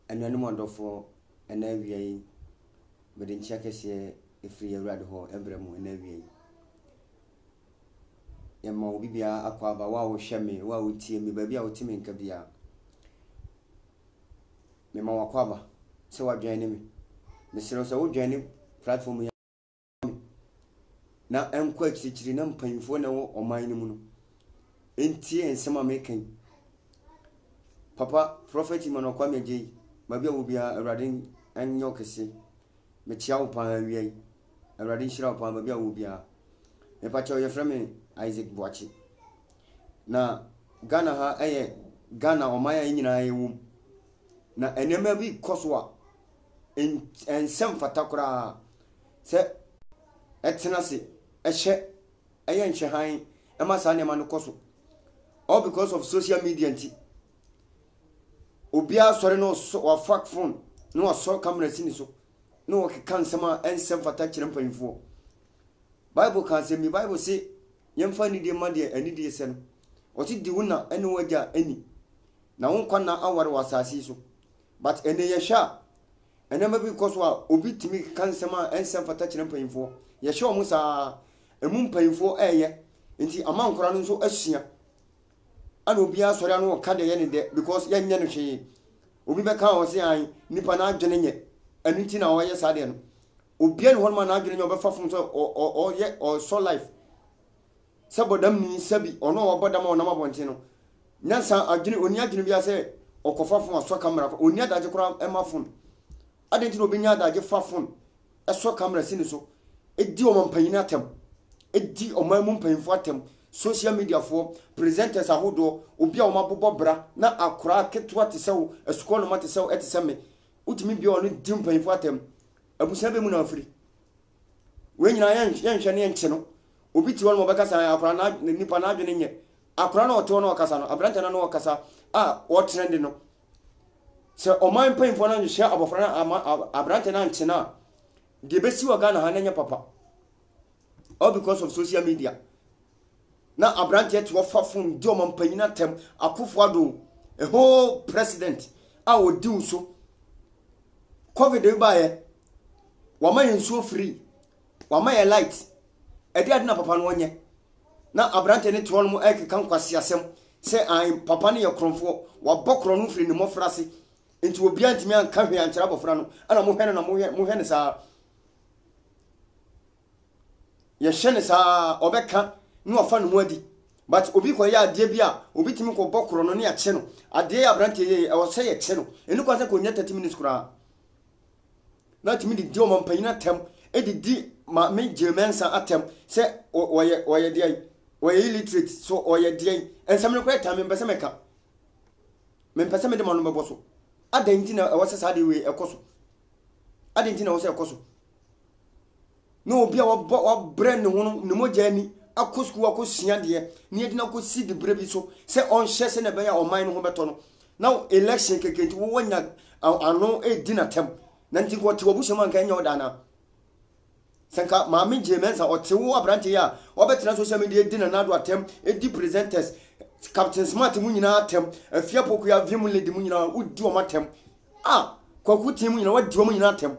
anuanom adofo ena awia yi bede nchia kese efiri awrade ho ebremu ena awia yi yema obi bia akwa ba wa wo hweme wa wo tie me ba bia wo tie me nka bia mema wakwa ba se wa dwan ne me mesero se wo dwan ne platform ya na enkwa kichiri na mpanfo na wo oman ne mu no entie ensema mekan papa prophet Manokwa meje ba bia wo bia awrade anyo kese me chia wo pa awia yi awrade nhira wo pa ba bia wo bia me pa cho ye frame Isaac Boachi na Ghana ha Ghana omaya nyina yewu na enema bi koswa ensem fatakura se etenase ehye nhyehan ema sa nema no koso all because of social media nti obia sore no wa fuck phone no wa so camera sini so no wa kan sama ensem fatakire mpanfo Bible kan say me Bible say yemfa ni de ma de ani de se no oti di wona ene waja ani na won kwana aware wasasi so but ene yesha ene ma bi koso a obi timi kan sama ensem fatakire mpanfo yesha omo sa emu mpanfo eye nti amankora no so asua ana obi asori anu ka de ye ne de because ye nye no hwe obi be kan o se an nipa na adwene nye anu nti na o ye sa de no obi an honma na adwene nye obefa fun so o ye o so life sabodam ni sabi ono obodam onam abonte no nyansa adwene oni adwene bia se okofa fun aso camera oni adaje kora ema fun adenti no obinya adaje fa fun eso camera sini so edi o mampanyina atem edi o mamu mpanyinfo atem social media for presenters ahodo obi a o mabobo bra na akora ketwa te sew esukọ no mate sew eteseme utimi bia onu di mpanyinfo atem abusa be mu na afiri we nyina yenhwe ne enche no obi ti won mo bekasa akora na nipa na adwene nye akora na ote no okasa no abranta na no okasa o trend no se o man mpanyinfo na nhwe abofra na abranta na nche na de besi wa Ghana ha na nya papa all because of social media na abrante to offer phone di o mampanyina tem akufo ado a whole president a odi uso covid ba ye wa man so free wa man light e dia na papa no onye na abrante ne to no mu ekeka nkwase asem se an papa ne ye kronfo wa bokro no free ne mofrase enti obi antimi anka hwe ankyera bofra no ana mo hwene na mo hwene sa ye hwene sa obeka no afa no adi but obi ko ya ade bia obi timi ko bokro no ne ache no ade ya abrante ye e wo se ye che no enu kwa se ko nya 30 minutes kura na timi di o mampanyina tem edidi ma me jemensa atem se oye dey oye illiterate so oye dey ensam no kwa tam mbese meka me mpese me de manu beboso adanti na e wo se sa de we ekoso adanti na wo se ekoso no obi a wa brand ne hono ne moja ni akosku akosua de ne edina ko si de brebi so se on hye se na be ya oman no ho beto no now election kekenti wo wanya ano edina tem na nti ko te obuso man kan nya odana senka maami jemensa otewo abrante ya obetena social media edina na do atem edi presenters Captain Smart mu nyina atem afia poku ya vim lady mu nyina udi o matem kwaku tim mu nyina wadi o mu nyina atem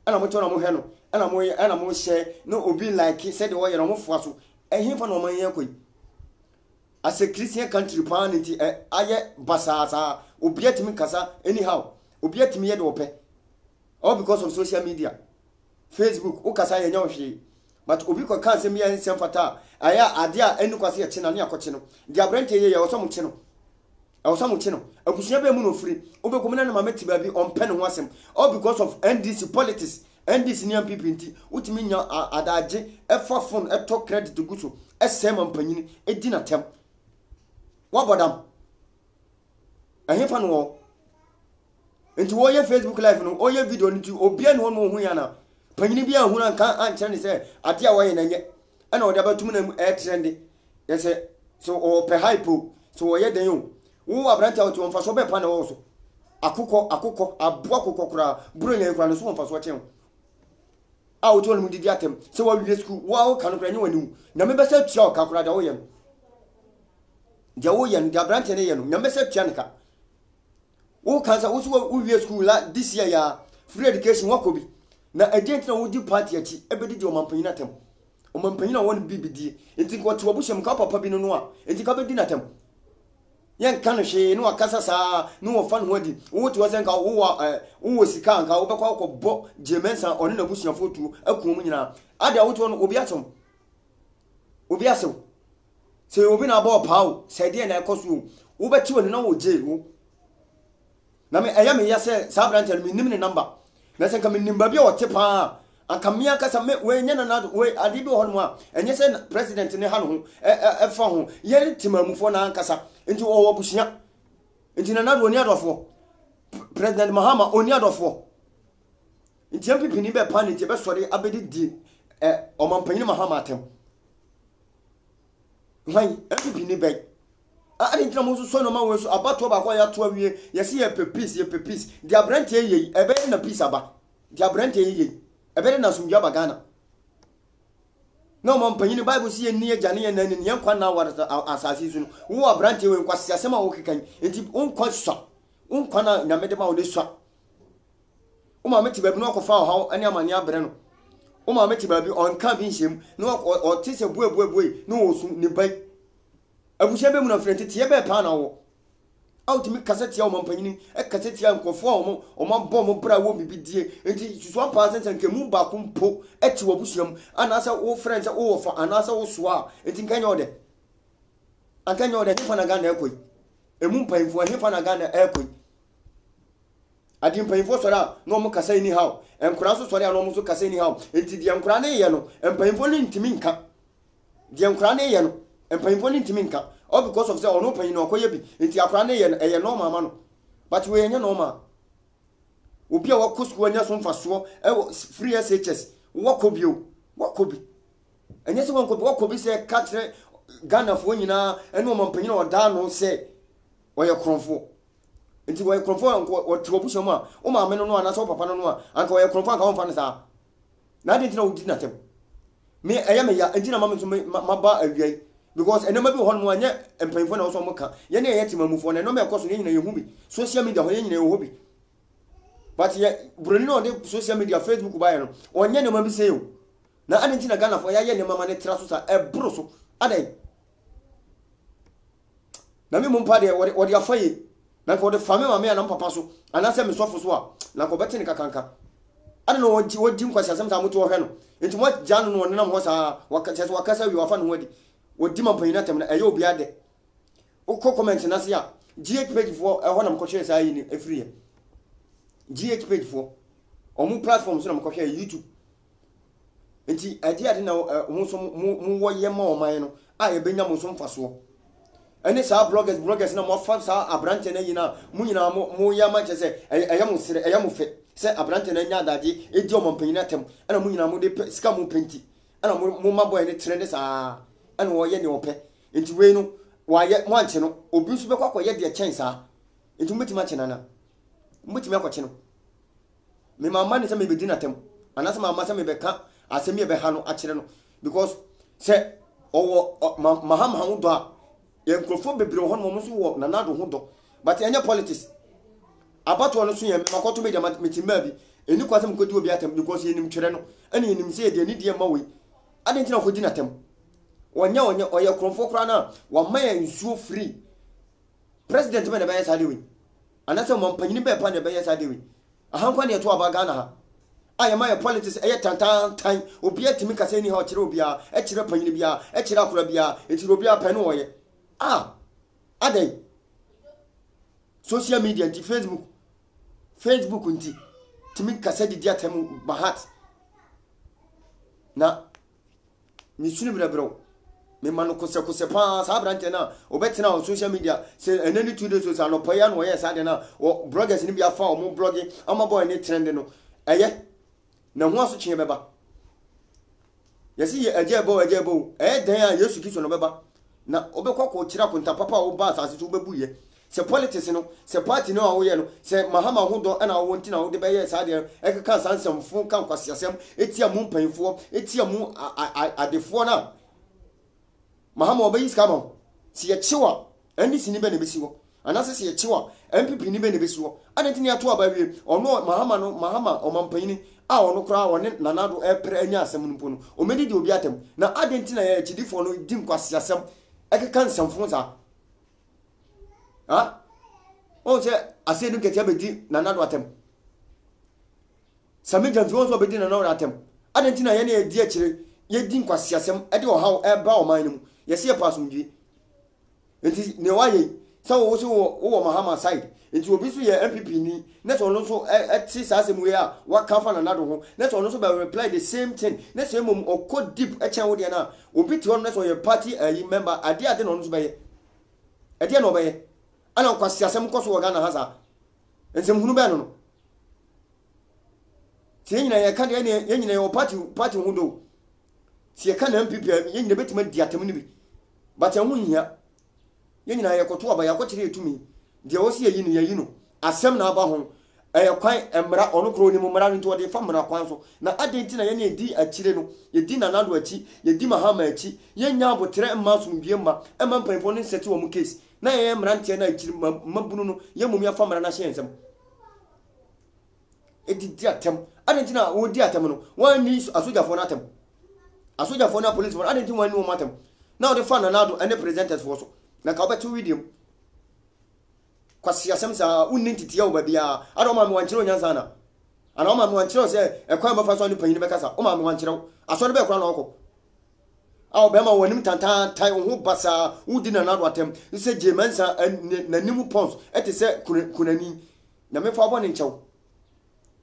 ana mo tona mo hwe no ana mo share no obi like said wo yero mo fo so ehimfa no man yakoi as a Christian country panity aye basasa obi atimi kasa anyhow obi atimi ye de ope all because of social media Facebook ukasa ye nyawohwe but obi ko kan sem ye nsem fata aya ade a enu kwase ye chena ne akoche no dia abrante ye wo so mu cheno abusia be mu no free obekom na na mameti ba bi on pen ho asem all because of NDC politics NDC ni people nti utimi nya adaje efa phone eto credit guso esem ampanyini edi na tem wabodam ahefa no wo nti wo ye Facebook live no o ye video nti obi anu no hu ya na panyini bia hu na kan ankyere ne se ade a wo ye na nye ana ode abatum na trend ye se so o pe hype so wo ye den yo wo abrante auto on fa so be pa na wo so akukọ abo akukọ kura buru nya kura no so on fa so chen auto no mu didi atem se wo wi school wo ka no kura nya wani na me be se tua ka kura da wo ye dia wo ye dia abrante ne ye no nya me se tua ne ka wo kansa wo so wo school la this year ya free education wakobi na agent na wo di party achi ebedi di omampanyina tem omampanyina won bibidi enti ko to obusham ka papa bi no a enti ka bedi na tem yen kan hwe no akasa saa no wo fa no hodi wo to sen ka wo sika anka wo bekwa ko bo jemensa oni na busham fotu akum nyina ade wo to no obi atom obi asew se obi na ba pawo se de na ekoso wo beti woni na wo jail wo na me eya me ya se sa branch mi nim ne number na se ka me nim ba bi o te pa anka me akasa me we nya na we ade bi ho no a enye se president ne ha no ho e fa ho ye timamufo na ankasa nti wo busia nti na do oni adofo president Mahama oni adofo nti MPP ni be pa nti be sori abedi di omampanyin Mahama atem why MPP ni be I didn't know so no man so about to ba ya to awie yesi ye pepis dia brand ye ebe na peace aba dia brand ye ebe na sumja bagana no man panyin bible si ye ni agane ye nani ye kwa na war asasi su no wo brand ye nkwasi asema wo kekan enti onkwa so onkwa na nyamede ma wo de so o ma meti babi no ko fa ha ani amani abre no o ma meti babi onka bi nsem no o tise buebuebuei no wo su ni bai abusha be mu na frente tie be pa na wo outimi kaseti ya omampanyini kaseti ya nkofo omambo mo bra wo bibidie enti susu ampa sense nke mu ba kumpo eti wo busuam anasa wo friends wo fa anasa wo soa enti nkanya ode ankanya ode hifa na Ghana ekoi emu mpanyimfo hifa na Ghana ekoi adi mpanyimfo sora no mo kasa ni hawo enkura so sora no mo so kasa ni hawo enti di enkura na ye no mpanyimfo ni ntimi nka di enkura na ye no mpanyimfo ni ntimi nka all because of say ono panyin no akoye bi enti akra na ye normal ma no but we enya normal obi a wako school anya so mfaso free SHS wakobi enya se wakobi se katre Ghana fo nyina ene o mampanyin o da no se oye kronfo enti oye kronfo o tiwobuso mu a o ma me no ana so papa no a anka oye kronfo anka won fa no sa na de ntina odi na tem me eya me ya enti na ma me so maba awiai because enema bi hon mo anye empanyfo na wo so mo ka ye na ye timamufo na no me ekoso ne nyina ye hu bi social media ho ye nyina ye hu bi but ye broni no de social media Facebook ba ye no onye ne ma bi se yo na ade na Ghana fo ya ye ne mama ne tra so sa ebro so ade na me mo mpa de wo de afaye na ko de fame ma me na papa so anase me sofo so a na ko beti ne kakanka ade no wodi nkwasi asem sa moto wo hwe no enti mo janu no ne na mo sa wakasa wi wafa no wadi wodi mampanyina tem na eyo obi ade ukọ comment na se ya GH page for ho na mkọ share sa yi ni efri ya GH page for omu platform so na mkọ share YouTube enti ade ade na mu so mu wo ye ma o man no a ye benya mu so mfaso ene sa bloggers na mo fa sa abrante na yina mu nyina mu ya ma chese eya mu sire eya mu fe se abrante na nya adade edi o mampanyina tem ana mu nyina mu de sika mu penti ana mu mabo ene trend sa ana wo ye ne ope enti we no wa ye mo anche no obi nso be kwakọ ye de chen sa enti mbetima chena na mbetima akọ cheno me mama ne se me bedi na tem anase mama se me be ka asemi e be ha no akire no because se owo mahama ho do a ye nkrofo bebre ho no mo so wo na nado ho do but enya politics abato no so ye makoto media metima bi eni kwase mkodi obi atem because ye nim twere no ene ye nim se ye de ni de ma we ade ntina ko di na tem wonya oye kromfo kra na wa maya nsuo free president me na be yesa dewe anase mo mpanyini be pa na be yesa dewe ahankwa ne to aba Ghana ha aye maya politics eye tantan obi atimi kase ni ha kire obi a e kire panyini bia e kire akora bia e kire obi a pa no oye adai social media nti Facebook nti timi kase di atem bahat na ni sunu brebro me manu kose pa sa brante na obetina on social media say enani 2 days so no poya no yes ade na bloggers ni bia fa o mo blogging ama boy ni trend no eye na ho aso kyen beba yesi ye ajebo den a Yesu Kristo no beba na obekwa ko kira ko ntapapa o ba asase to bebuye se politics no se party no awo ye no se mahama ho do na wo ntina wo de be yes ade ekeka sansem fun kan kwasiasem etia mu mpanfo etia mu adefo na mahama obayi skama si ye chiwa andi sini be na besi wo anase se ye chiwa MPP ni be ne besiwo adenti ato aba wie ono mahama omampanyini a ono kra woni nanado epre anya asem npo no omedi di obi atem na adenti na ye chidifo no di nkwase asem ekeka nsamfo sa ha o se ase nu ketia bedi nanado atem sameja nzo so bedi nanado atem adenti na ye na edi akire ye di nkwase asem ede ohaw eba oman ni mu ye se pasumdwi enti ne waye so wo so wo mahama side enti obi so ye MPP ni na so no so eti sa asem we a waka fa nanado ho na so no so be reply the same thing na so mom okọ deep e chen wo de na obi ti ho na so ye party member ade no so be ye ade no be ye ana kwasi asem ko so wo ga na hasa ensem hunu be no ti nyina ye ka de ye nyina ye party hu do ti ye ka na MPP ye nyina betima di atem ni bi but hu hia ye nyina ye koto aba ya ko kire etumi de wo se ye no asem na aba ho kwan emra ono kro ni mu mra nti wo de fa mra kwan so na adenti na ye na edi akire no ye di nanado achi ye di mahama achi ye nya abotre mma so mbie mma emma mpanfo no seti wo mu case na ye mra ntia na akire mabunu no ye mum ya fa mra na hye ensem di atem adenti na wo di atem no wan ni asojafo na atem asojafo na police for adenti wan ni wo matem na wo de fa nanado ene presenters for so na ka obeto video kwasi asem sa unni titiya obabia ado ma me wanchiro nyansa na ana ma me wanchiro se ekwan ba fa so ni panyin be kasa o ma me wanchiro aso ne be kura na okọ awo be ma wonim tantan tai ho basa udi na nado atem se jemansa na nimu pons etese kunani na me fa bo ne nchew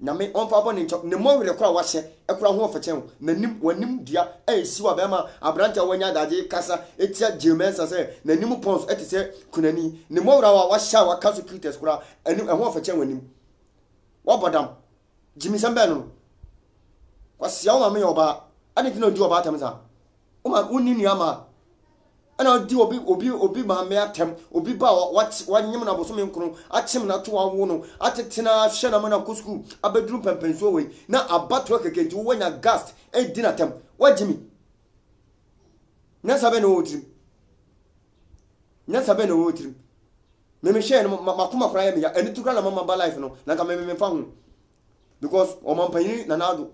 na me on fa bo ne nchew ne mo were kura wa hye ekura ho ofachen na nim wanim dia esi wa be ma abranta wanya daje kasa etia jemansa se na nimu pons etese kunani ne mo wura wa hye wa kaso critters kura enim ho ofachen wanim wa bodam jimi sambe no kwasia wa me yoba ani ti no di oba atem sa o ma unni ni ama ana di obi ma me atem obi ba wanyem na boso me nkuru achim na to awo no atetena hye na mana ko school abeduru pempenso we na abato keke nti wonya gas e di na tem wajimi na sabe no wotrim me hye no makoma kra ya me ya eni tukra na mama ba life no na ka me fa hu because o man panyi na nado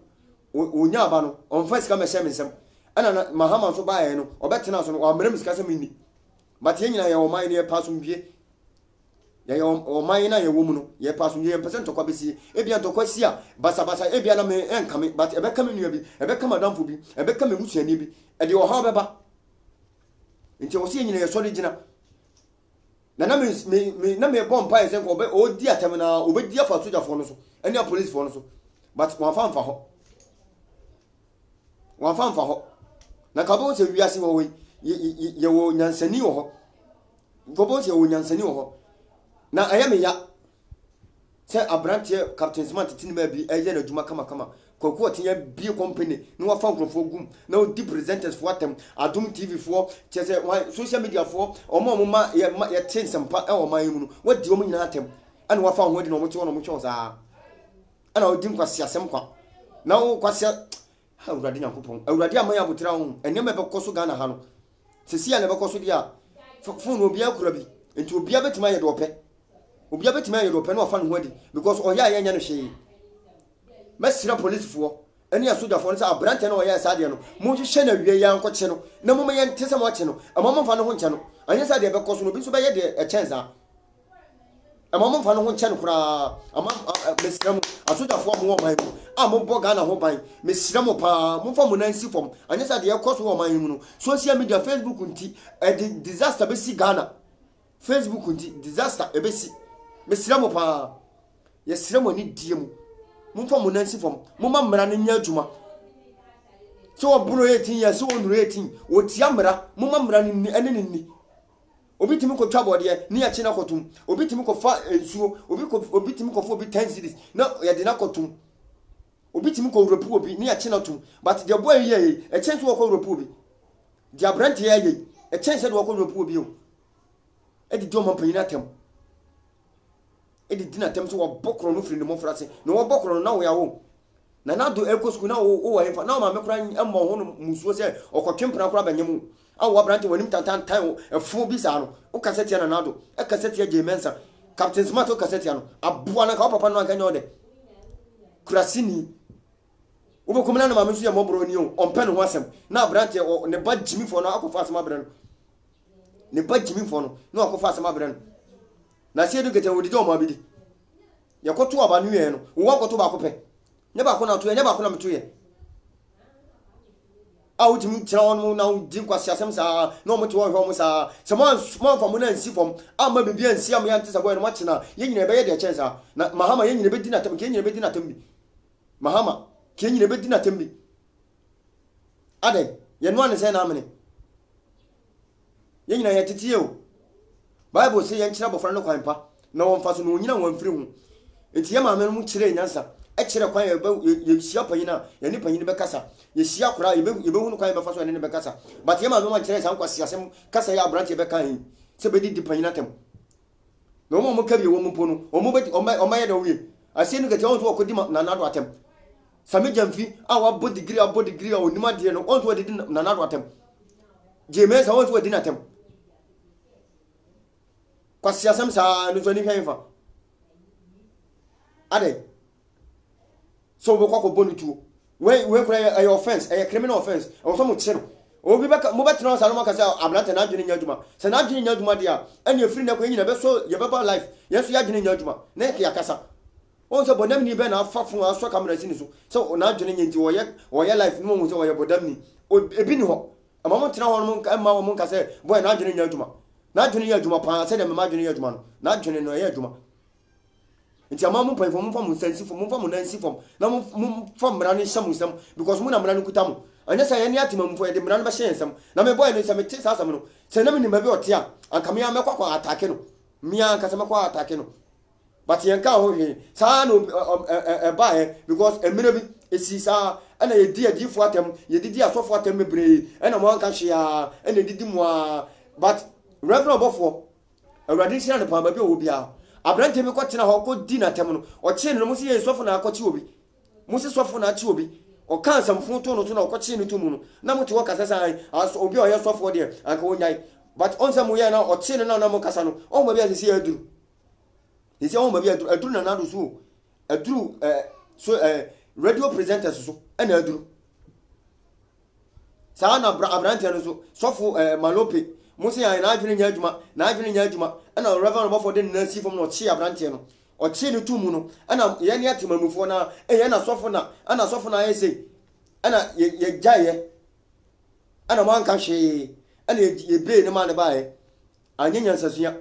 onya aba no on fa sika me hye me nsem ana mahama so baaye no obetena so no amrem sika se minni but ye nyina ye o man ne pasum bie ye o man na ye wo mu no ye pasum ye percent to kwa besi ebia to kwa sia basa ebia na me enkame but ebe kame nua bi ebe kama damfo bi ebe kama musuani bi e de o ha beba nti o se nyina ye so de gina na me bomb pa ese ko be o di atem na obedi afa sojafo no so ene police fo no so but wan fa ho na kabo se wiase wo we ye wo nyansani wo ho gobo se wo nyansani wo ho na ayame ya se abrantie captain smart tinima bi eye na djuma kama kwaku otinya bi company no wa fa nkrofo gum na odi presenters for atem adum tv for chese social media for omo ma ye tinsempa e wo man mu no wadi omo nyina atem ana wa fa ho di no mo che no mo che za ana odi nkwase asem kwa na wo kwase awurade nyankopon awurade amaya botra ho enema be koso Ghana ha no sesi ya ne be koso dia funu obi akura bi enti obi abetima ye do pe obi abetima ye do pe na ofa no hodi because oya ya nya no hwe mesira police fo eni asoja fo no sa abrante na oya sa de no mo hwehwe na wie ya nkoche no na mo ye ntese mo che no amamo fa no ho nche no anya sa de be koso no bi so be ye de chance amamo fa no ho nche no kura mesira mo asoja fo mo man mu mo boga na ho ban mesira mo pa mo fa mo nansi fom anya sa de koso wo man mu no social media Facebook nti disaster be si Ghana Facebook nti disaster e be si mesira mo pa ye sira mo ni die mu mo fa mo nansi fom mo ma mra no nya adwuma so oburo 18 years so onuro 18 o tia mra mo ma mra ni ene ni obi timi ko twabo de ni ya china kotum obi timi ko fa ensuo obi timi ko fo obi 10 series na ya de na kotum obi timi ko repu obi ni ya china tum but the boy ye e chance wo ko repu obi the brand ye e chance wo ko repu obi o e di do man panina tem e di dina tem so wo bokro no firi no mo frase no wo bokro na wo ya wo na do eko school na wo wo he fa na ma me kra emmo ho no musuo se okotwempra kra banyem awo abrante wonim tantan efo bi sa no o kasete na nado e kasete je mensa captain smart o kasete no aboa na ka papa no anka nyode kurasini wo be komna na ma mesu ya mobro ni o ompe no ho asem na abrante ne ba jimi fo no akofa asem abrante ne ba jimi fo no na akofa asem abrante na sie do kete wodi do ma bidi yakoto aba nu ye no wo akoto ba ko pe ne ba ko na to ye ne ba ko na meto ye out me town now drink was some sa no much one home sa someone small from one see from ama be and see am yantis boy no much na yin ne be ye de chance na mahama yin ne be di na tem kin ne be di na tem bi mahama kin ne be di na tem bi ade ye no an say na amene yin na ye titi o bible say yen kira bofra no kwan pa na won fa so no nyina won firi hu enti ye ma amene mu kire nyansa e kire kwan ye sia panyina ye ni panyina be kasa ye sia kura ye be hunu kwan be fa so ne be kasa but ye ma no man kire san kwasi asem kasa ya branch be kan se be di panyina tem no mo ka bi wo mo pono o mo be o ma ye da wi ase no gete on so ko di na nado atem sami jamfi a wa bo degree a onima de no on so di na nado atem je me sa on so di na tem kwasi asem sa no so ni hwan fa ade so we kwa ko bonu tu we kura a offense a criminal offense o so mo chiro o bi baka mo betra sa no maka sa ablanta na adwene nyaduma sa na adwene nyaduma dia ene afiri na ko nyina be so ye beba life yeso ya adwene nyaduma na ya kasa on so bodam ni be na afafun aso camera sini so na adwene nyanti wo ye life no mo so wo ye bodam ni ebi ni ho ama mo tena ho no ma mo nka se boy na adwene nyaduma pa se de me ma adwene nyaduma no na adwene no ye adwuma nti ama mo pai fom fom sensi fom fom nansi fom na mo fom mra ne hyam nsam because mo na mra ne kutam anya sa ye ne atima mo fo de mra ne ba hye nsam na me boy no se me ti sa sam no se na me ni ma bi ote a anka me amekwa kwa atake no me anka se mekwa atake no but ye nka ho hwe sa no ba he because emire bi esi sa ana ye di adifo atem ye di asofo atem mebre ana mo anka hwe a ana didi mo a but reverend obofo awrade hia ne pa ba bi obi a abrante me kwatena ho ko di na tem no o che no musi ye sofo na akwachi obi musi sofo na achi obi o kan samfo to no to na okwachi no to mu no na muti wo kasa san aso obi o ye sofo de anka wonyai but on sam ye na o che no na mo kasa no o mo bi asisi aduru isi o mo bi aduru na do so aduru radio presenters so na aduru sa na abrante no so sofo malope musi ya na adwene nya adwuma ana reverend bofo de na si fom no chi abrante no o chi ne tumu no ana ye ne atemamufo na ye na sofo na ana sofo na yesi ana ye jaye ana man ka hwe ana ye be ne ma ne bae anyanya nsasuya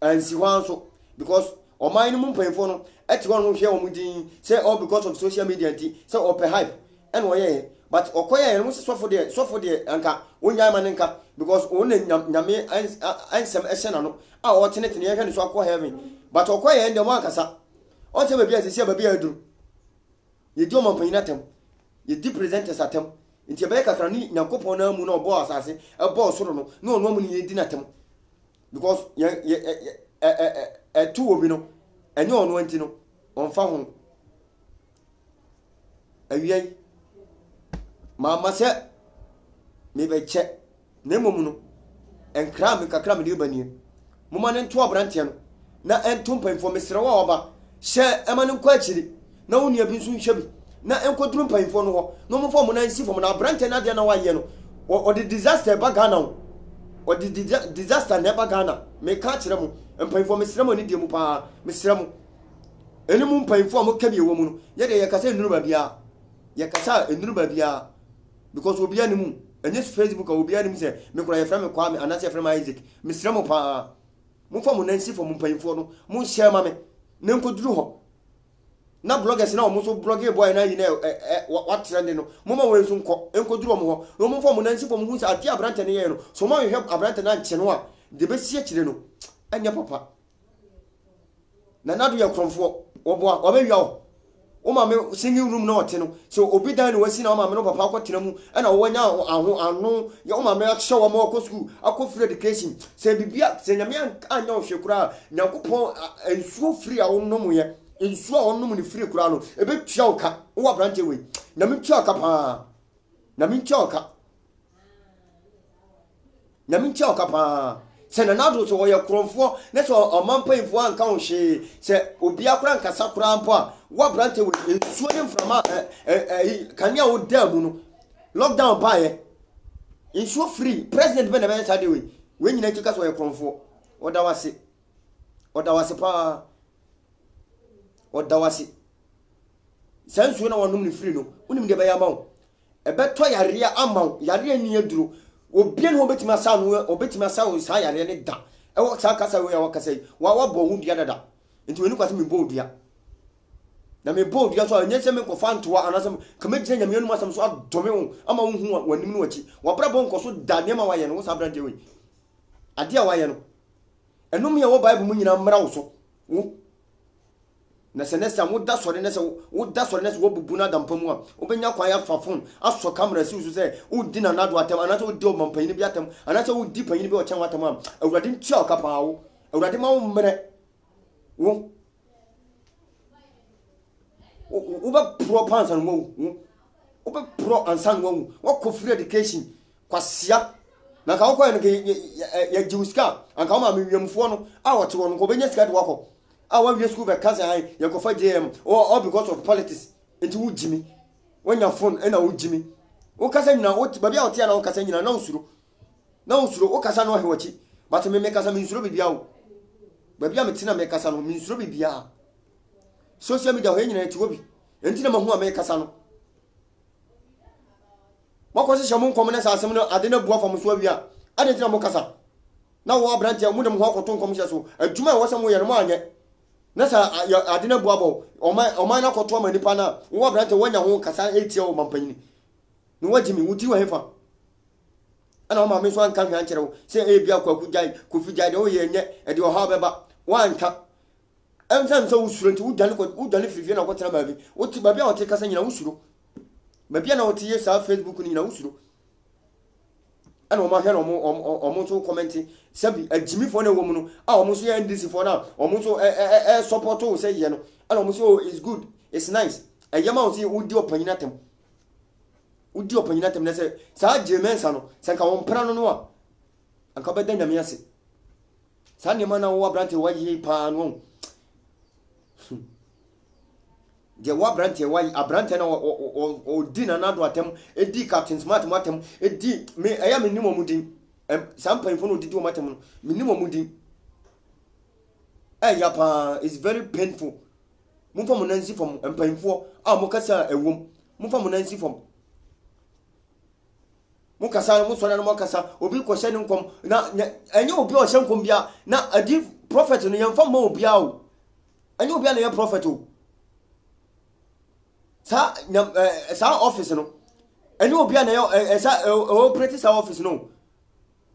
ansi hwan so because o man no mpanyfo no eti won hwe o mudin say all because of social media anti say o pe hype and o ye but okoye no sofo de anka wonya ma ne nka because one nyame ansem ehena no a o tenetene ye hwe so akọ heaven but okoye ndem ankasa o se baby asisi baby aduru ye di o mampanyina tem ye di presenters atem nti be kakra ni nyankopon na mu na obo asase ebo soro no na ono mu ni ye di na tem because tu obi no enye ono anti no onfa ho awiai mama se me be che na momu no enkra me kakra me de banie moma ne nto abrante no na ento mpanfo mesre wa oba hye ema ne nkwa akiri na woni abi nso nhye bi na enkoduru mpanfo no ho no mo fo mo na nsi fo mo na abrante na de na waye no o de disaster ba Ghana o de disaster na ba Ghana me ka kire mo mpanfo mesre mo ni de mu pa mesre mo eni mu mpanfo mo ka bi ewo mu no ye de ye kasa enuru ba bia ye kasa enuru ba bia because obi animu enye Facebook obi animu se me kura ye fra me kwa me anase ye fra me Isaac mesre mo pa mo fa mo nansi fo mo mpanfo no mo share ma me na nkoduru ho na bloggers na mo so blogger boy na yi na what trend no mo ma we so nkoduru mo ho no mo fa mo nansi fo mo hu sa ati abrante ne ye no so ma we help abrante na nche no a de be sie kire no anya papa na nadu ye kromfo obo a oba wiawo o ma me singing room na ote no so obi dan no wasi na o ma me no papa akotena mu e na wo nya aho anu ye o ma me aksha wo ma ko school akọ free education se bibia se nyame anya o hwekura nyakopon ensuo free a wo no mu ye ensuo a wo no mu ni free kura no e be tua oka wo abrante we na me tua oka pa na me tua oka nyame ntia okapa se na nado so wo ye kromfo ne so omanpanfo anka wo hwe se obi akora nkasa kora ampo a wo brante wo ensuo ne mframa kania wo da mu no lockdown bae ensuo free president be na be sade we nyina kika so ye kromfo oda wase pa oda wase sansuo na wonum ne free no unim de be ya mawo ebeto yare amaw yare ni aduro obien ho betima sa no obetima sa wo sa yare ne da ewo sa kasa we ya wakasa wa bo hu dia dada enti we ni kwase me bo dia na me bo dia so anya se me ko fa ntoa anasem kama gina nyame no asem so adome wo ama wo hu wanim no wachi wa bra bo nko so da ne ma wa ye no sa bra de we ade a wa ye no enum ye wo bible mu nyina mra wo so wo na senesa mo da sore ne se wo da sore ne se wo bubu na dampamu a obenya kwa ya fafon aso camera si so se wo di na nado atem anase wo di o mampanyi bi atem anase wo di panyi bi o chen watem am awurade ntia okapa wo awurade ma wo mre wo ba pro pansan wo wo ba pro ansan wo ko free education kwasia na ka wo ko ya jiuska anka wo ma wiemfo no a wo te wo no ko benya sika de wako I want your school by cousin. You go for JM or all because of politics. Into Jimmy. When your phone and a Jimmy. O cousin now, what Babia or Tiana cousin, no suru. No suru, O Casano watch it. But to make us a means ruby biao. Babia Metina make us a means ruby bia. Social media when to Ruby. Until Mahua make us on. What was the Shamon Common as I didn't go from Swabia. I didn't know Mocasa. Now, what branch I wouldn't walk or two commissions. A Juma was somewhere in nasa adina buabo o man na koto ma nipa na wo brante wanya ho kasa etie o mampanyi ni wajimi wuti wa hefa ana o ma me so anka hwan kire wo se e bia kwaku jai kofi jai de o ye nye e de o ha beba wanka emsan so usuro nti udane fifi na kwotena ba bi oti ba bia o te kasa nyina usuro ba bia na o te ye sa Facebook ni nyina usuro ana o ma hwe no o so commenting sabi ajimi fo na wo mu no a o so ya ndisi fo na o so support o say ye no ana o so is good it's nice ayama o say udi opanyina tem na say sa jemensa no se nka wo mpra no a anka beda nyame ase sa ne ma na wo abrante wa yi pa no je wa abrante wa abrante na o di na do atem edi captain smart matem edi me aya me nimo mudin sampan fo no didi o matem no me nimo mudin ya pa is very painful mo fa mo nansi fom empanfo a mo kasa ewom mo fa mo nansi fom mo kasa mo so na mo kasa obi ko hye ne nkom na enye obi o hye nkom bia na adi prophet no yemfa mo obi a o enye obi a na ye prophet o sa office no enye obi a na ye sa operate sa office no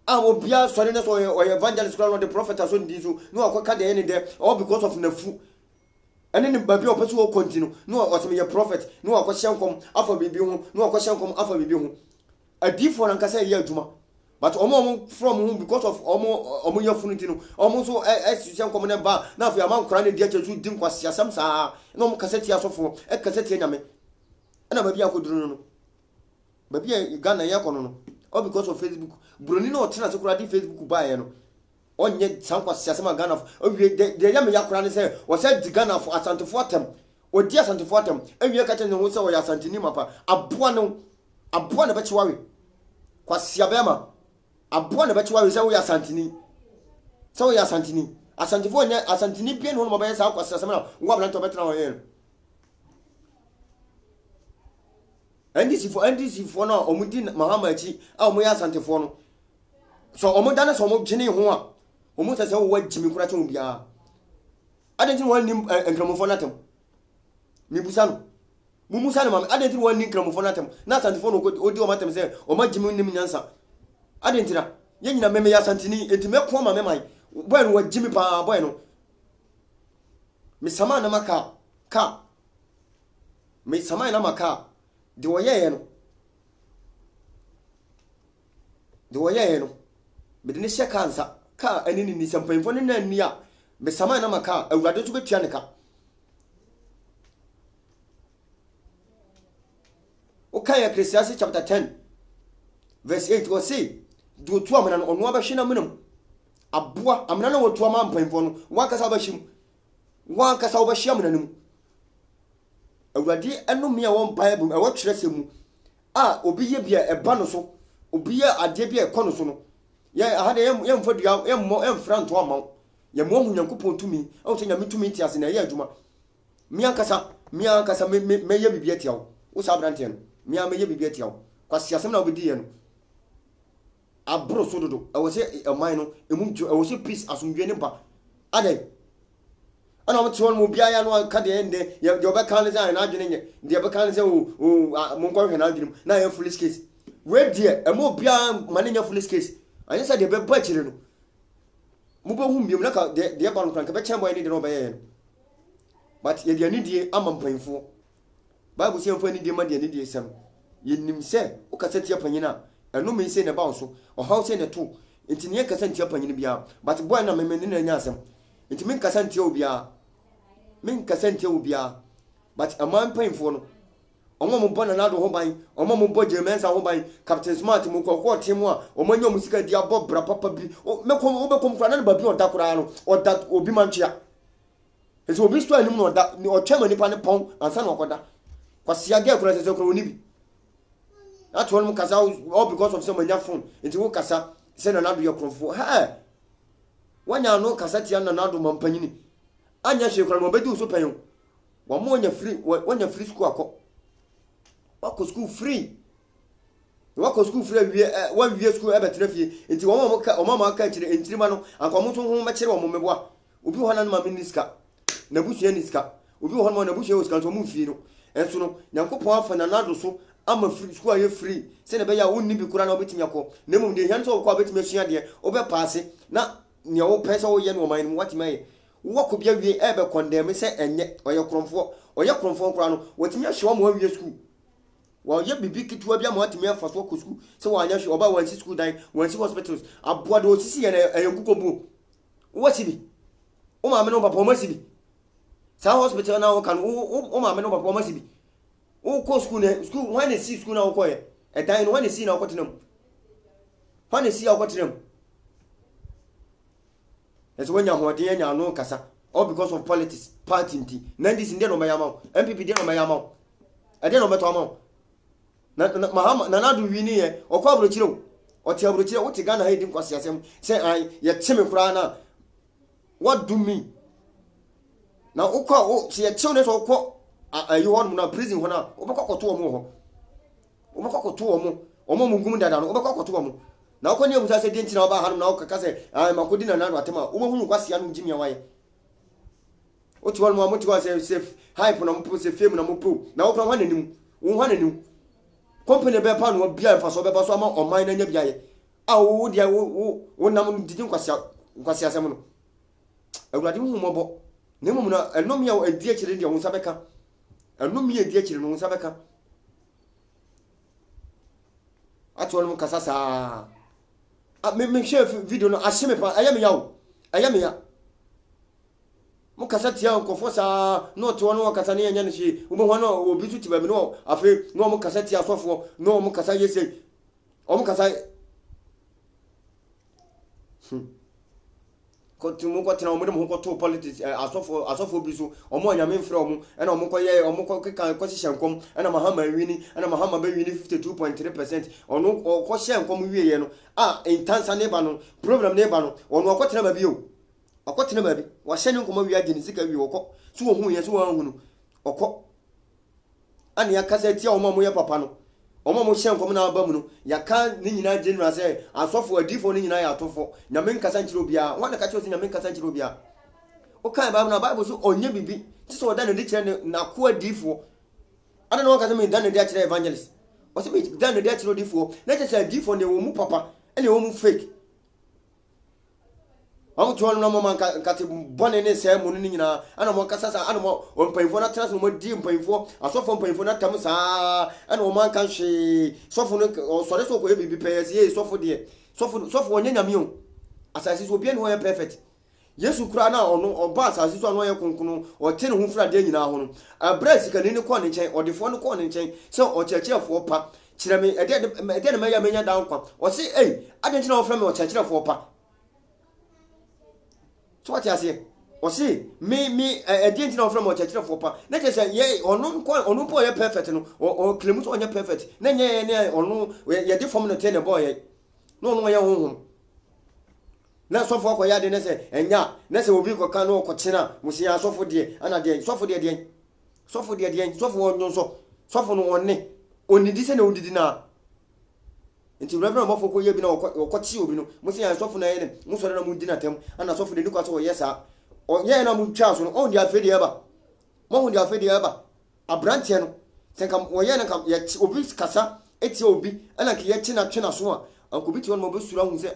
obi a so ne so o evangelist no the prophet so ndi so no akoka de any there all because of nafu ene ni babi o peso o continue no o se me ye prophet no akohye nkom afa bibi ho no akohye nkom afa bibi ho adi for nka say ye adwuma but omo from whom because of omo ye funiti no omo so se nkom ne ba na afa ya man kra ne dia chechu di nkwase asem saa no omo kaseti asofo kaseti nyame ena babi akoduru no babi Ghana ye kono no all because of Facebook broni no tena se kura di Facebook ba ye no onye sankwase asem Ghana de ya me yakura ne se o se di Ghana for asantefo atem o di asantefo atem ewie ka tene ho se o ya asantini mapa aboa ne bechiwawe kwase abema aboa ne bechiwawe se o ya asantini se o ya asantini asantefo onye asantini bia no mo ba ye sa kwase asem na wo ablan to betena o ye NDC for no omudi mahamachi a omo ya asantefo no so omo dane so omo gene ho a omo sese wo wajimi kura che obia adentin won nim enkramofo natem mibusa no mumusa no mam adentin won nim enkramofo natem na asantefo no odi o matem se o magimi nim nyansa adentira ye nyina meme ya asantini enti meko ma memai boy no wajimi pa boy no misama na maka ka misama na maka de woyeye no bedine hye kansa ka anini ni sampanfo ne na ni a misama na maka awurade to betua ne ka okay Ecclesiastes chapter 10 verse 8 was say do to amana no ono abahwe na munam aboa amana na wotu ama mpanfo no wankasa abahwim wankasa obahwe amana no awurade enome a won bible e wo twere semu a obi ye bia eba no so obi ye ade bia ekɔ no so no ye ahade ye mfodua ye mmɔ emfra nto ama ye mo hu Nyankopɔn tumi awo se nyame tumi ntiase na ye adwuma me ankasa me ye bibia tiawo wo sa brante no me ye bibia tiawo kwasi asem na obedi ye no abro so dodo e wo se eman no emu e wo se peace asomdwe ne ba ade ana mo tiwon mo bia ya no ka de ende ye obe kan ze na adwene nye de obe kan ze o mo nkɔ hwe na adwene na ye foolish case we de e mo bia mane nya foolish case anya sa de be ba chire no mo be hum biom na ka de ba no kan ka be chen boy ni de no be ye but ye de ani die ama mpanfo bible se mfa ni die ma de ani die sem ye nim se o ka setia panyina eno me se ne ba so o haw se ne to ntini ye ka setia panyina bia but boy na me ni na nya asem ntimi men kasante obia but amman painful no omo mo bona na do ho ban omo mo bo jemensa ho ban captain smart mo kokko temu a omo nya musika dia bo bra papa bi mekom obekom kra na ba bi oda kra no oda obi mantia eso obi sto anim no oda ni otwema nipa ne pon ansa na okoda kwase age kra sese kra oni bi atwo no kasa all because of some nya phone enti wo kasa se na do ye krofo ha wanya no kasati na nado mampanyini anya hwekura no bedi so panyo wa mo nya free school akọ wako school free wie wa wie school ebetre fie enti wo mama aka kire entirima no anko mo tun ho mekire wo mo meboa obi ho na ma miniska na busua niska obi ho na busua oska to mo fie no enso no Nyankopon afa na nado so ama free school aye free se na be ya wonni bi kura na obetimi akọ na mum de hyan so ko obetimi asua de obe paase na ni o pesa wo ye no man mu watime ye wo ko bia wie e be condemn se enye oye kromfo kura no watime ahwe mo awie school wo ye bibi kitwa bia mo watime afa so ko school se wo anya hwe oba wansi school dan wansi hospitals aboa do osisi ye na eyankuko bu wo sibi o ma me no papa o ma sibi sa hospital na wo kan o ma me no papa o ma sibi o ko school when they see school na wo ko ye e dan no when they see na wo ko tenam when they see wo ko tenam. That's when you want to know Kasa, all because of politics, party. Nandis in the Mayamo, MPP de Mayamo. I don't know what Mahama, Nanadu Vini, or Cobruchino, or Tiabruchino, what you gonna hate him, say I, yet Timmy. What do me? Now, Oka, she had children or quote, you want to prison when I overcock 2 or more. Overcock 2 or more, or more Mugunda, overcock 2 or more. Na ko ne musa se denti na oba hanu na okaka se makodi na nanu atema wo hunu kwase anu jimi awaye o ti won mo mo ti wa se safe hype na mo se fame na mo pro na wo kra hwan nanim wo hwan nanim company be pa no bia mfa so be ba so ama oman na nya bia ye a wo dia wo nam didi kwase asem no awurade hu mo bo ne mo na enom ya adi akire dia wo nsa beka enom ya adi akire no wo nsa beka atwo no kasa sa me share video no aseme pa ayame ya mo kasa tia ko fosa no to no kasa ne nya ne shi wo ho no obi tu tiba me no afi no mo kasa tia sofo no mo kasa yese o mo kasa ko timu ko tina o mo dem ko to politics asofo bi so o mo anya me mfre o mo e na o mo ko ye o mo ko kan ko hye nkom e na mahama wini e na mahama ba wini 52.3% ono ko hye nkom wie ye no intensa ne ba no problem ne ba no ono ko tina ba bi o akotina ba bi wa hye nkom wie age ni sika wie okọ so wo hu ye so wo hu no okọ ani akasa tia o mo ye papa no omo mo hye nkom na ba mu no yaka ni nyina general say asofo adifo ni nyina ya atofo nyame nkasa nchire obia wana ka che nyame nkasa nchire obia o kan ba na bible so onye bibi ti so da na di kire na ko adifo ana no ka se me da na di kire evangelist o se me da na di kire adifo na che say adifo ne wo mu papa ene wo mu fake amu tuwa no mama nkati bone ne se mu ni nyina ana mo kasa sa ana mo mpanfo na trans mo di mpanfo asofo mpanfo na tam sa ana mo man kan hwe sofo no sore so ko e bibi pes ye sofo de sofo onye nyame o asasi so bia no ye perfect yesu kura na ono oba asasi so no ye konkunu o te ne hu fura de nyina ho no abrasi kan ni ko ne nchen odefo no ko ne nchen se o chechefo pa kyerɛ me ɛde na mɛyɛ menya da nkwa ɔse adentina wo frɛ me ɔkyerɛkyerɛfoɔ pa so what you say ɔse me adentina wo frɛ me ɔkyerɛkyerɛfoɔ pa na kyerɛ sɛ ye ɔno po yɛ perfect no o claim so ɔnyɛ perfect na nyɛ ne ɔno yɛ de form no te ne boy na ɔno yɛ honhom na sɔfo akɔyɛ ade ne sɛ ɛnya na sɛ obi kɔka no ɔkɔkyena musia sɔfo de ana de sɔfo de sɔfo ɔnyo so sɔfo no ɔne onidi sɛ na odidi na nti reverend mafo ko ye bi na ɔkɔkye obi no musia sɔfo na yɛ ne musɔre na mudi na tem ana sɔfo de ni kwaso ɔyɛ sa ɔyɛ na mu twa so no ɔn de afedi aba mo de afedi aba abrante no sɛ kam ɔyɛ na kam yɛ obi kasa etie obi ana ke yɛ kyena twena so a ankobi ti wɔn mo besura hu sɛ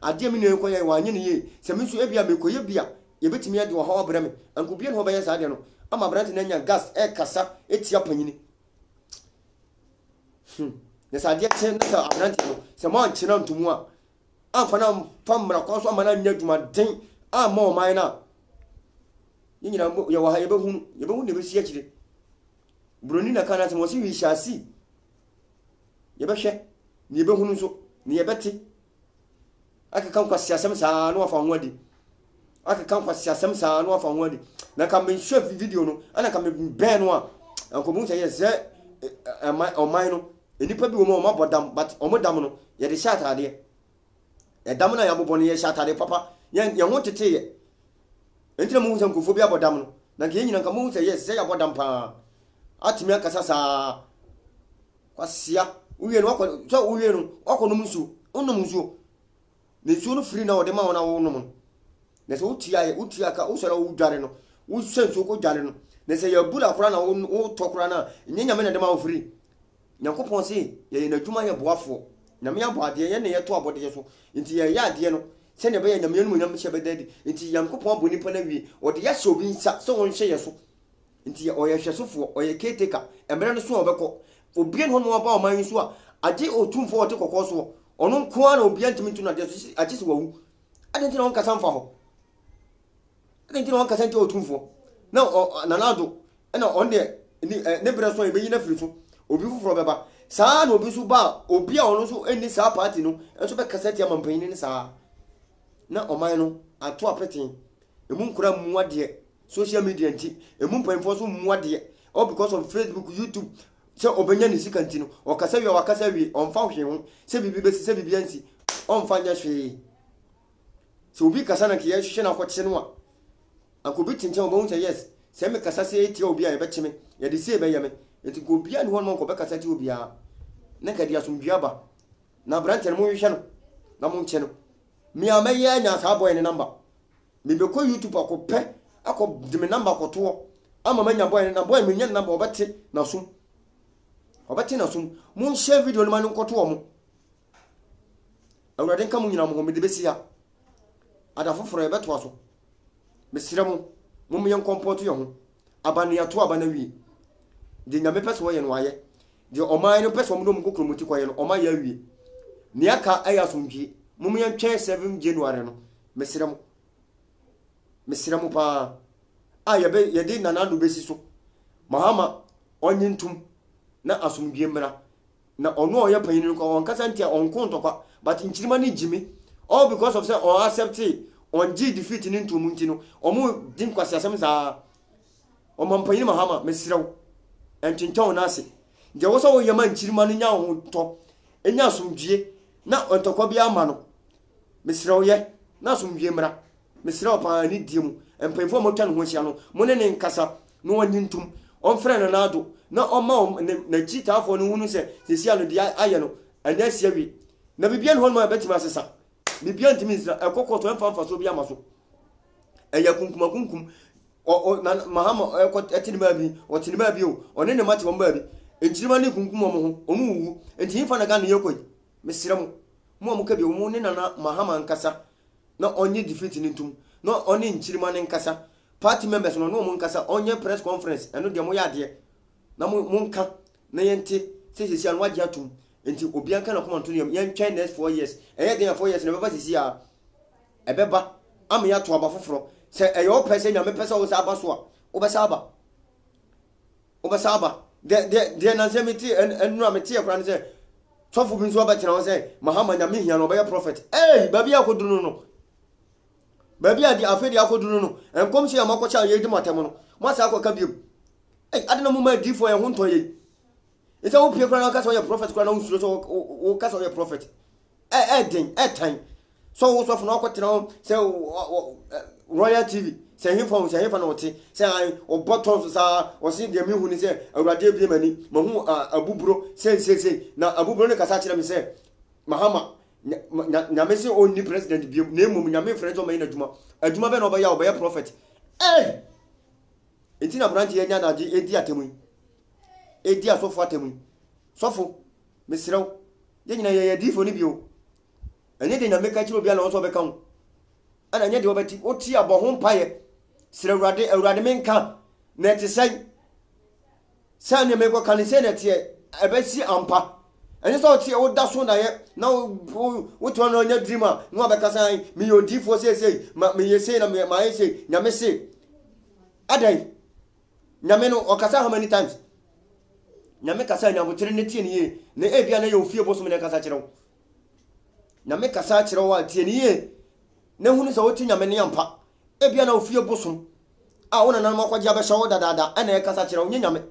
adeɛ mi na ekɔ yɛ wanye ne ye sɛ mi so ebia me kɔ ye bia ye betimi ade wɔ hawa brɛ me ankobi no bɛyɛ sa ade no ama abrante na nya gas kasa etia panyini nessa adeɛ kyɛ nessa abrante no sɛ mo ankyena ntomu a amfa na famra kɔ so ama na nya dwumaden ama o man na nyina yɛ wɔ ha yɛ bɛhu ne bɛsi akyire broni na kana sɛ mo si wi hyasi yɛ bɛhwɛ ne yɛ bɛhu nso ne yɛ bɛte akeka nkwasi asɛm saa no afa ho adi akeka nkwasi asɛm saa no afa ho adi na ka me hwɛ video no ana ka me bɛn no a ankobu sɛ yɛ sɛ ɔman no enipa bi wo mo mabodam but omodam no ye de hyɛ atade edam na ya bobɔ no ye hyɛ atade papa ye ho tete ye entina mu hu nkofo bi abodam no na ke nyina nka mu hu sɛ ye sɛ ya bodam pa atimi akasa saa kwasia uwie no akɔ so uwie no akɔ no musu onum nsuo ne nsuo no firi na ɔde ma wona wo nom na sɛ utia ka wo sɔre wo dware no wo senso ko dware no na sɛ ya bula kora na wo tokora na nyanya me na de ma wo firi Nyankopɔn se yɛ n'adwuma yɛ boafo na me abo ade yɛ ne yɛ to abode so nti yɛ ade no sɛ ne bɛ yɛ nyame no nyame hyɛ bɛdadi nti Nyankopɔn bo nipa na wie ɔde yɛ hyɛ obi nsa sɛ wɔn hyɛ yɛ so nti ɔyɛ hwɛsofo ɔyɛ caretaker emre no so ɔbɛkɔ obi no ho ɔba ɔman so a ade otumfo ɔte kokɔ so ɔno nko ara obi antimi ntu na de so agye se wawu ade nti na wɔn kasa mfa hɔ ade nti na wɔn kasa nti otumfo na nanado ɛna ɔn de ne brɛ so ɛbɛyi na firi so obi fufuro beba saa na obi so ba obi a ono so eni saa party no enso be kaseti amampanyin ni saa na oman no ato apeten emu nkura mu ade social media nti emu mpanfo so mu ade all because of Facebook YouTube se obenya ni sika nti no okasa wi wakasa wi onfa hwe ho se bibi be se bibi ansi onfa nya hwe se obi kasa na ke ye hwe na akɔkye no a akobi tinchen obo hu say yes se me kasa se etia obi a ye bɛkye ye de se be ye me enti ko bia ni hono ko be kasa ti obia na ka dia somdua ba na branche mo hwehwe no na mo nche no mi amaye anya sa boy ni number me be ko YouTube akopɛ akɔ de me number koto ama manya boy ni number boy me nya number obete na sum mo share video no ma no koto mo awurade nka mo nyina mo me de besi ya ada foforo e beto aso me sire mo me yen comfort yo ho abane ya to abana wi de nyame pese wo ye no aye de oman no pese wo no mko kromoti koye no oman ya wie ne aka aya somdwie mo me yen 7 January no mesire mo pa ye de nanado besi so mahama onye ntum na asomdwie mra na ono oye panyin no ko on kasa ntia on kontokwa but nchirima ni jimi all because of say on accept on g defeat ni ntum ntino omo din kwase asem za o mampanyin mahama mesire wo entinton na ase je wo so wo yema nchirima no nya ho to enya asomdwie na ontokwa bia ama no mesire wo ye na asomdwie mra mesire wo pa ni diemu empanfo mo twa no ho hia no mo ne nkasa no onyi ntum on frɛ na ado na oma na chitafo no hunu se sesia no dia aye no anya asia wi na bibia no ho ma betima asesa bibia ntimi nsira ekokoto emfa so bia maso eya kunkum na mahama etinima bi otinima bi o one ne mate bomba bi entirima ne kunkum mo ho omu wu enti fa na ga ne yekoi mesira mo ka bi mo ne na mahama nkasa na onye defeat ni ntum na one nchirima ne nkasa party members no mo nkasa onye press conference eno de mo yade na mo nka na yente sesi anu agye atum enti obi anka na come to yen twen next 4 years eye den 4 years na beba sesi a ebeba am ya to aba foforo se eye o pese nya me pese o sa aba so a obesa aba de na se meti enu ameti e kra ne se so for bin so ba tena say Muhammad nyame hia no be prophet baby akoduru no baby adi afedi akoduru no enkom se amakocha ye di matem no mo sa akoka biem adena mo ma di for ye ho nto ye esa wo pie kra na ka so ye prophet kra na wo suro so wo ka so ye prophet den time so wo so for na akotena say Royal TV say him from na oti say I o bottom sa o si de mi hu ni say awurade bi mani ma hu abuburo say na abuburo ne kasa kire me say Mahama nyame se oni president bi na emum nyame friend o mai na adwuma be na oba ya prophet enti na branch ye nya na adi atemu edi asofo atemu sofo mesrew ye nyina ye difo ni bio enye de nyame ka kire obi ala so be kan ana nye de obati oti abo ho mpaye sire awurade menka na te sai ne meko kan se na te ebesi ampa eni so oti o da so na ye na wo to na nya dreamer no abeka sai me yodi fo sei me yese na me ma yese nyame se adai nyame no okasa how many times nyame kasa nya botere ne tie ne ye na ebia na ye ofie boso me na kasa kirew nyame kasa kirew wa tie ne ye na hunu sa woti nyame ne ampa ebia na ofie bosom wona nan makwaje abehya wo dadaada ana e kasa kire wo nyame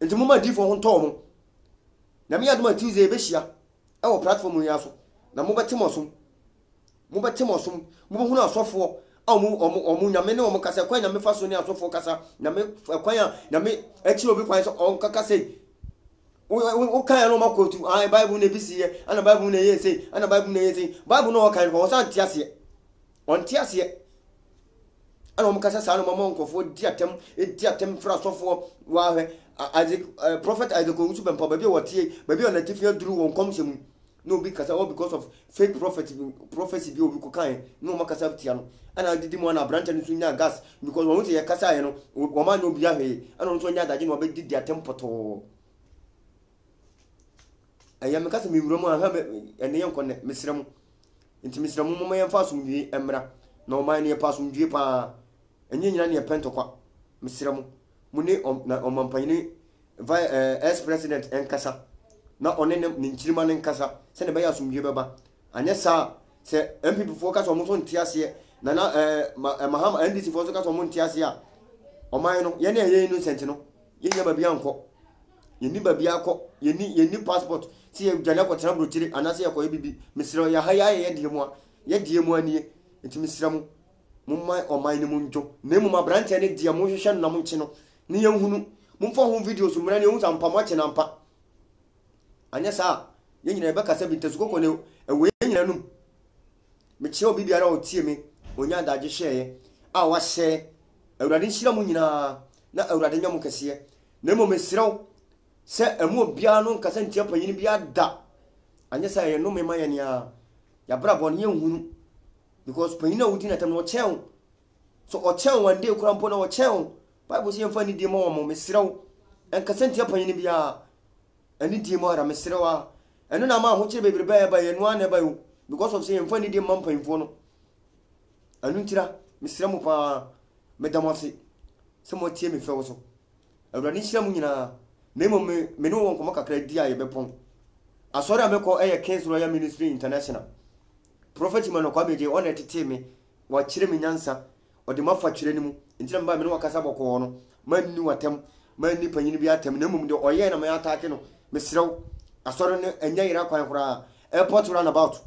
enti muma difo ho nto mo na me yadoma Tuesday behia wo platform ya so na mo betimo som mo hunu asofo omu nyame ne omu kasa kwa nyame fa so ne asofo kasa nyame kwa ya nyame echi obi kwa so on kaka sei o kan no makotu Bible ne bisiye ana Bible ne yesi ana Bible ne yesi Bible no kan ko san tiase on tiase ana mo kasa sa no mama nkofo diatem fra sofo wa hwe prophet Isaac Owusu bempa ba bi wotie ba bi on tifia duru won komsem no bi kasa all because of fake prophecy bi obi ko kan no mo kasa tia no ana didi mo na branch no nya gas because won say kasa ye no wo ma no bi ahwe ana no so nya daje no be didi atem poto ayam kasa mi wuro mo ha ene yen konne mesrem nti mesrem mo mo yen fa so nwie emra na o man ne pa so nwie pa enye nyina ne pentokwa mesrem mu ne omampanyini ex president enkasa na one ne nchirima ne nkasa se ne ba ya so nwie beba anye sa se MPP fo ka so mo so ntiase na Mahama NDC fo so ka so mo ntiase a o man no ye ne ye innocent no ye nya ba bia nko ye ni ba bia akọ ye ni passport si ye gane ko tena brotiri anase ye ko bibi misiro ya haya ye die mu ani enti misiramu mumma o man ni munjo na mu ma branch ne die mu hwehwe na mu nche no ne ye hunu mumfa ho videos mura ne hu sampa mo che na mpa anya sa ye nyina be kasa bi tesuko ko ne we nyina num me che obi biara o tie me onya daje hweye a wa hye awurade nhira mu nyina na awurade nyam kese na mo mesiraw se emu bia no nkasa ntia panyin bia da anya sa ye no me ma ye ne ya brabo ne ye hunu because panyin na wudi na tam no chew so o chew one day kura mpo na o chew bible say mfa ni die ma mo mesiraw nkasa ntia panyin bia ani die ma ra mesirawa eno na ma ho kire bebre ba ye no ana ba yo because of say mfa ni die ma mpanfo no anu ntira mesiramu pa medamase se mo tie me fe wo so awurade nhira mu nyina na mo me no won ko kakra di aye bepon asori ameko King's Royal Ministry International prophet man ko abeje on etete me wa kire me nyansa o de mafa kire ni mu ntira mba me no wakasa boko no man ni watem man ni panyin bi atem na mum de oye na me atake no mesrew asori ne enya ira kwan kura airport run about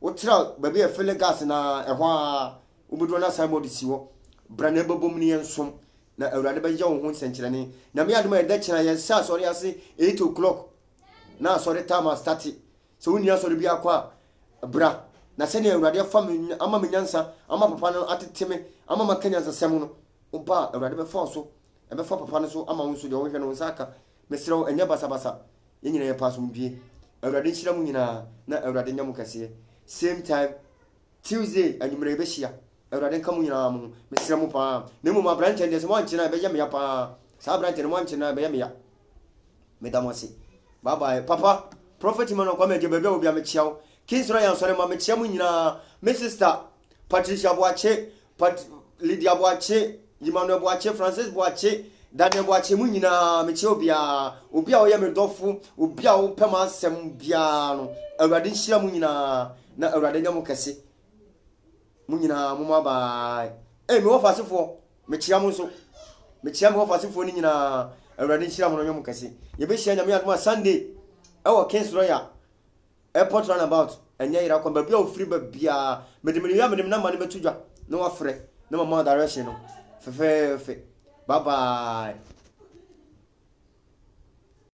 o tira ba bi e fele gas na ehwa a ubudo na sai modi siwo brane babom ni ensom na awurade ba yawo ho senkyerene na me adoma eda kyera ye sa asori ase 8 o'clock na asori time start so woni asori bi akwa bra na se ne awurade fa me ama me nyansa ama papa no ateteme ama makanyansa sem no umpa awurade be fa so e be fa papa no so ama won so de wo hwe no saka mesrew enya basa ye nyina ye paso mbie awurade nhira mu nyina na awurade nyam kase same time Tuesday anyumre be hia awurade nka mu nyina mu mesrew mu pa na mu ma branchende se mo anchina be ya pa sa branch ne mo anchina be ya medamose bye bye papa prophet man ko me je be obi am chiaw King's Royal sore ma me chiamu nyina me sister Patricia Boache Lydia Boache Emmanuel Boache Francis Boache Daniel Boache mu nyina me che obi a oye me dofo obi a wo pema asem bia no awurade nhira mu nyina na awurade nyam kese mu nyina mu ma ba me wo fasefo me chia mu so me chia me wo fasefo ni nyina awurade nhira mu no nyam kese ye be hia nyame adoma Sunday e wo Kings Royal airport runabout enya ira kwa bia o free bia me de na ma ne betudwa na wa frɛ na mama direction no fe bye bye.